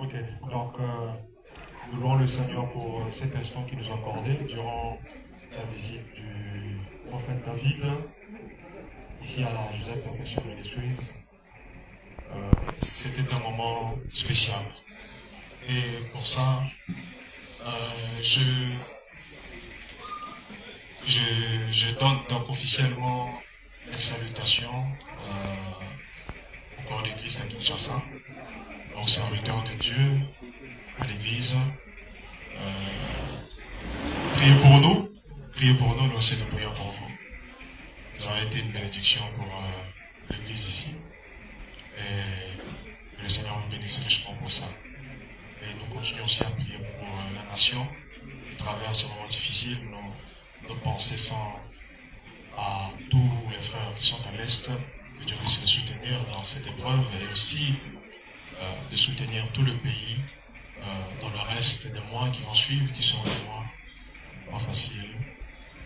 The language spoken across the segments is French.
Ok, donc nous louons le Seigneur pour cet instant qu'il nous a accordé durant la visite du prophète David ici à Joseph Professional Ministries. C'était un moment spécial. Et pour ça, je donne donc officiellement les salutations au corps d'église à Kinshasa, aux serviteurs de Dieu, à l'église. Priez pour nous, nous aussi nous prions pour vous. Vous avez été une bénédiction pour l'église ici. Et le Seigneur vous bénisse richement pour ça. Et nous continuons aussi à prier pour la nation. À travers ce moment difficile, nos pensées sont à tous les frères qui sont à l'Est, que Dieu puisse les soutenir dans cette épreuve et aussi de soutenir tout le pays dans le reste des mois qui vont suivre, qui seront des mois pas faciles.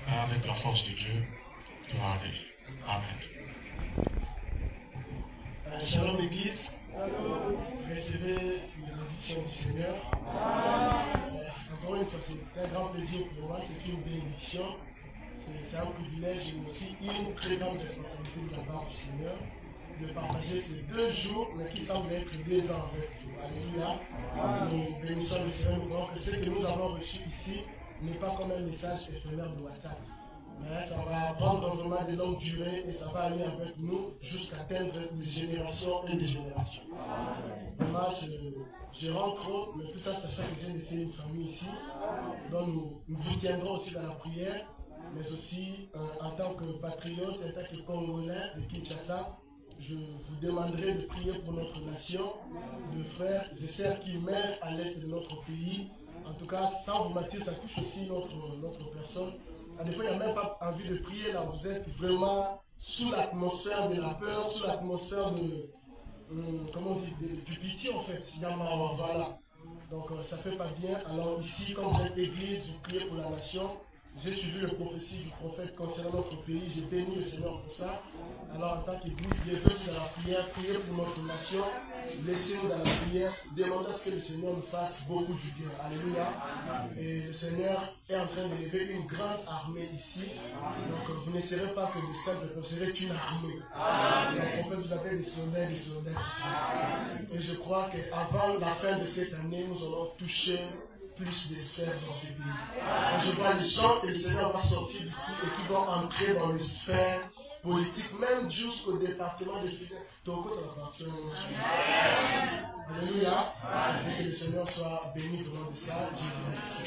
Avec la force de Dieu, tout va aller. Amen. Shalom Église, recevez les bénédictions du Seigneur. Encore une fois, c'est un grand plaisir pour moi, c'est une bénédiction, c'est un privilège et aussi une très grande responsabilité de la part du Seigneur de partager ces 2 jours, mais qui semblent être 2 ans avec vous. Alléluia. Nous bénissons le Seigneur. Donc, ce que nous avons reçu ici n'est pas comme un message éphémère de WhatsApp. Mais ça va prendre vraiment de longue durée et ça va aller avec nous jusqu'à atteindre des générations et des générations. Moi, je rentre, mais tout en sachant que j'ai laissé une famille ici, donc nous vous tiendrons aussi dans la prière, mais aussi en tant que patriote, en tant que Congolais de Kinshasa, je vous demanderai de prier pour notre nation, de frères et sœurs qui meurent à l'est de notre pays. En tout cas, sans vous mentir, ça touche aussi notre personne. Des fois, il n'y a même pas envie de prier là. Vous êtes vraiment sous l'atmosphère de la peur, sous l'atmosphère de, comment on dit, du pitié en fait. Voilà. Donc, ça ne fait pas bien. Alors ici, comme vous êtes église, vous priez pour la nation. J'ai suivi le prophétie du prophète concernant notre pays. J'ai béni le Seigneur pour ça. Alors, en tant qu'église, levez-vous dans la prière, priez pour notre nation. Laissez-nous dans la prière. Demandez à ce que le Seigneur nous fasse beaucoup du bien. Alléluia. Et le Seigneur est en train de lever une grande armée ici. Donc, vous ne serez pas que de simples, vous serez une armée. Donc, en fait, vous avez des soldats ici. Et je crois qu'avant la fin de cette année, nous allons toucher plus de sphères dans ce pays. Et je vois les gens que le Seigneur va sortir d'ici et qui vont entrer dans les sphères politiques, même jusqu'au département de finances. Alléluia. Et que le Seigneur soit béni vraiment de ça. Je vous remercie.